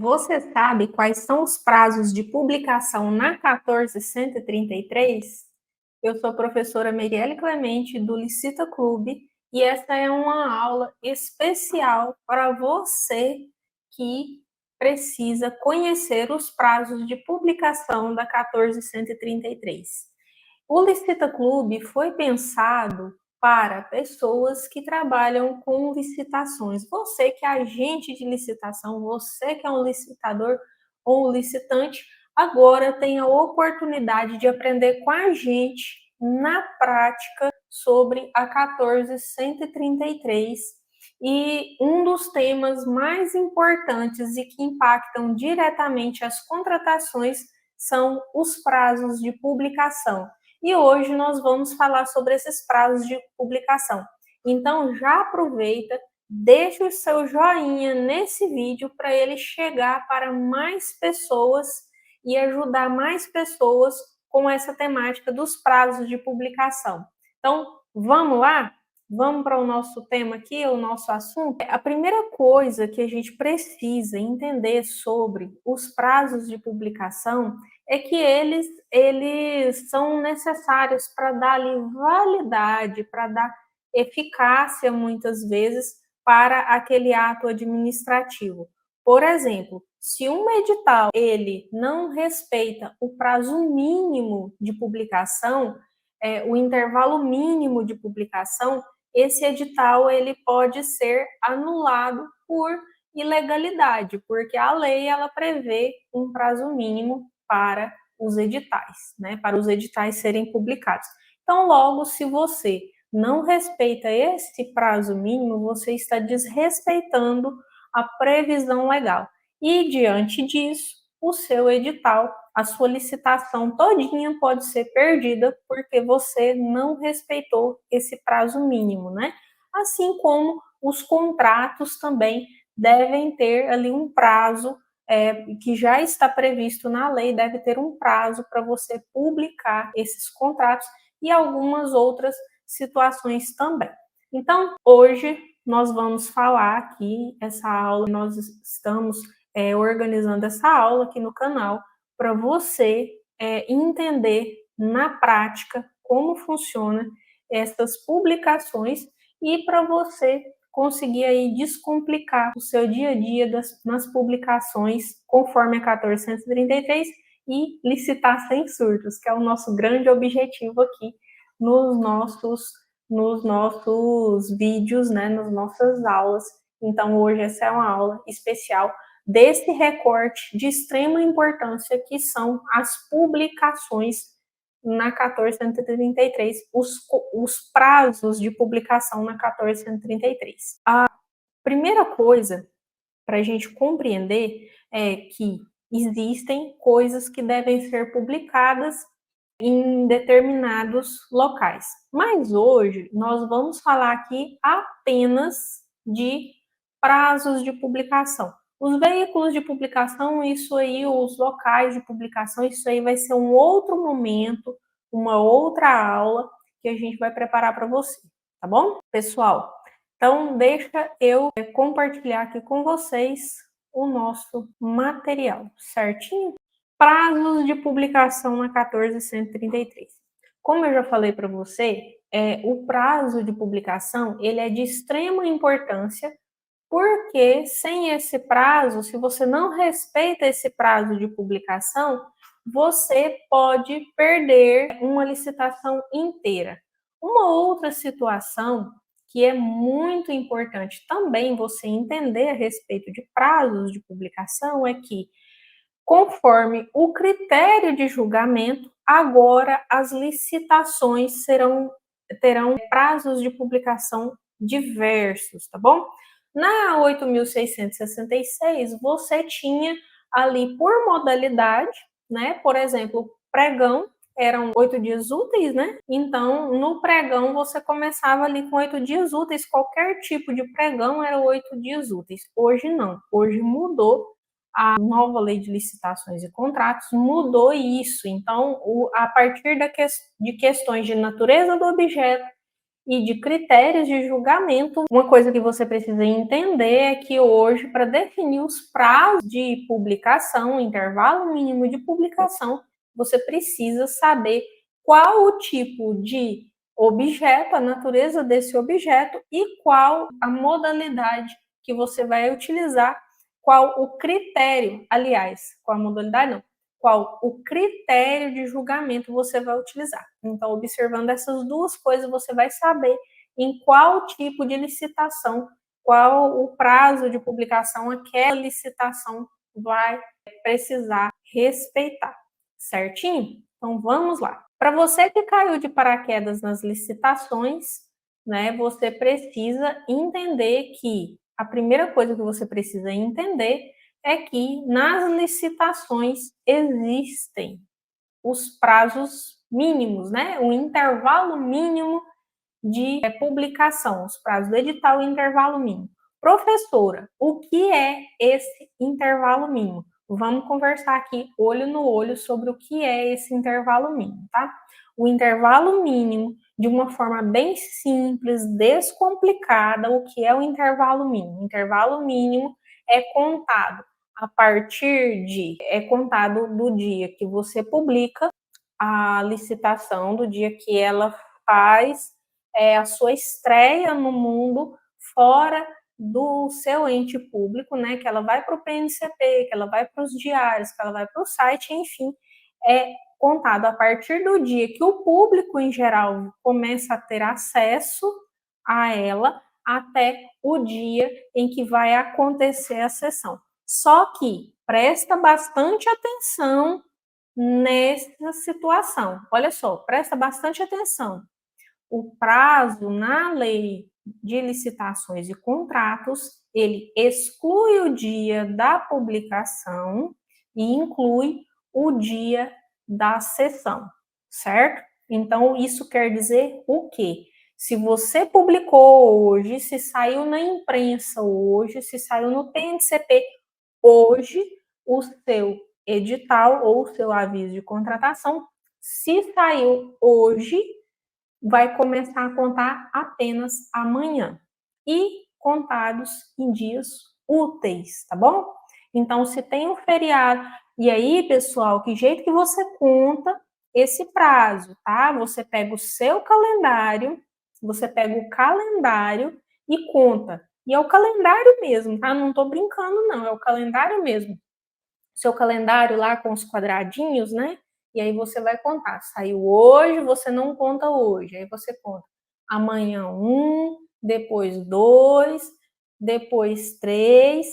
Você sabe quais são os prazos de publicação na 1433? Eu sou a professora Meirelle Clemente, do Licita Clube, e essa é uma aula especial para você que precisa conhecer os prazos de publicação da 1433. O Licita Clube foi pensado para pessoas que trabalham com licitações. Você que é agente de licitação, você que é um licitador ou um licitante, agora tem a oportunidade de aprender com a gente na prática sobre a 1433. E um dos temas mais importantes e que impactam diretamente as contratações são os prazos de publicação. E hoje nós vamos falar sobre esses prazos de publicação. Então já aproveita, deixa o seu joinha nesse vídeo para ele chegar para mais pessoas e ajudar mais pessoas com essa temática dos prazos de publicação. Então, vamos lá? Vamos para o nosso tema aqui, o nosso assunto? A primeira coisa que a gente precisa entender sobre os prazos de publicação é que eles são necessários para dar ali validade, para dar eficácia, muitas vezes, para aquele ato administrativo. Por exemplo, se um edital ele não respeita o prazo mínimo de publicação, o intervalo mínimo de publicação, esse edital ele pode ser anulado por ilegalidade, porque a lei ela prevê um prazo mínimo para os editais, né, para os editais serem publicados. Então, logo, se você não respeita esse prazo mínimo, você está desrespeitando a previsão legal. E, diante disso, o seu edital, a sua licitação todinha pode ser perdida porque você não respeitou esse prazo mínimo, né? Assim como os contratos também devem ter ali um prazo que já está previsto na lei, deve ter um prazo para você publicar esses contratos e algumas outras situações também. Então, hoje nós vamos falar aqui, essa aula, nós estamos organizando essa aula aqui no canal para você entender na prática como funciona essas publicações e para você conseguir aí descomplicar o seu dia a dia nas publicações conforme a 1433 e licitar sem surtos, que é o nosso grande objetivo aqui nos nossos vídeos, né, nas nossas aulas. Então, hoje essa é uma aula especial desse recorte de extrema importância que são as publicações na 1433, os prazos de publicação na 1433. A primeira coisa para a gente compreender é que existem coisas que devem ser publicadas em determinados locais. Mas hoje nós vamos falar aqui apenas de prazos de publicação. Os veículos de publicação, isso aí, os locais de publicação, isso aí vai ser um outro momento, uma outra aula que a gente vai preparar para você, tá bom? Pessoal, então deixa eu compartilhar aqui com vocês o nosso material, certinho? Prazos de publicação na 1433. Como eu já falei para você, o prazo de publicação ele é de extrema importância, porque sem esse prazo, se você não respeita esse prazo de publicação, você pode perder uma licitação inteira. Uma outra situação que é muito importante também você entender a respeito de prazos de publicação é que, conforme o critério de julgamento, agora as licitações terão prazos de publicação diversos, tá bom? Na 8.666, você tinha ali por modalidade, né? Por exemplo, pregão, eram 8 dias úteis, né? Então, no pregão, você começava ali com 8 dias úteis, qualquer tipo de pregão era 8 dias úteis. Hoje não, hoje mudou. A nova lei de licitações e contratos mudou isso. Então, a partir de questões de natureza do objeto e de critérios de julgamento. Uma coisa que você precisa entender é que hoje, para definir os prazos de publicação, intervalo mínimo de publicação, você precisa saber qual o tipo de objeto, a natureza desse objeto e qual a modalidade que você vai utilizar, qual o critério, aliás, qual a modalidade não, qual o critério de julgamento você vai utilizar. Então, observando essas duas coisas, você vai saber em qual tipo de licitação, qual o prazo de publicação aquela licitação vai precisar respeitar, certinho? Então, vamos lá. Para você que caiu de paraquedas nas licitações, né, você precisa entender que a primeira coisa que você precisa entender é que nas licitações existem os prazos mínimos, né? O intervalo mínimo de publicação, os prazos do edital e intervalo mínimo. Professora, o que é esse intervalo mínimo? Vamos conversar aqui olho no olho sobre o que é esse intervalo mínimo, tá? O intervalo mínimo, de uma forma bem simples, descomplicada, o que é o intervalo mínimo? O intervalo mínimo é contado é contado do dia que você publica a licitação, do dia que ela faz a sua estreia no mundo fora do seu ente público, né? Que ela vai para o PNCP, que ela vai para os diários, que ela vai para o site, enfim, é contado a partir do dia que o público em geral começa a ter acesso a ela até o dia em que vai acontecer a sessão. Só que presta bastante atenção nessa situação. Olha só, presta bastante atenção. O prazo na lei de licitações e contratos, ele exclui o dia da publicação e inclui o dia da sessão, certo? Então, isso quer dizer o quê? Se você publicou hoje, se saiu na imprensa hoje, se saiu no PNCP hoje, o seu edital ou o seu aviso de contratação, se saiu hoje, vai começar a contar apenas amanhã e contados em dias úteis, tá bom? Então, se tem um feriado, e aí, pessoal, que jeito que você conta esse prazo, tá? Você pega o seu calendário, você pega o calendário e conta. E é o calendário mesmo, tá? Não tô brincando, não, é o calendário mesmo. Seu calendário lá com os quadradinhos, né? E aí você vai contar. Saiu hoje, você não conta hoje. Aí você conta amanhã 1, depois 2, depois 3,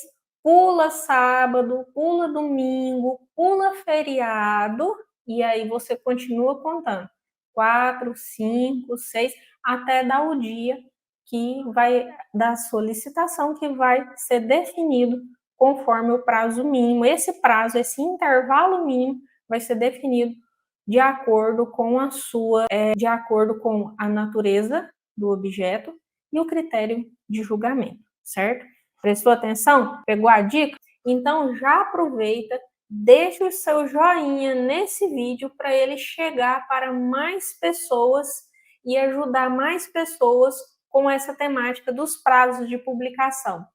pula sábado, pula domingo, pula feriado, e aí você continua contando. 4, 5, 6, até dar o dia que vai da solicitação que vai ser definido conforme o prazo mínimo. Esse prazo, esse intervalo mínimo vai ser definido de acordo com de acordo com a natureza do objeto e o critério de julgamento, certo? Prestou atenção? Pegou a dica? Então já aproveita, deixa o seu joinha nesse vídeo para ele chegar para mais pessoas e ajudar mais pessoas com essa temática dos prazos de publicação.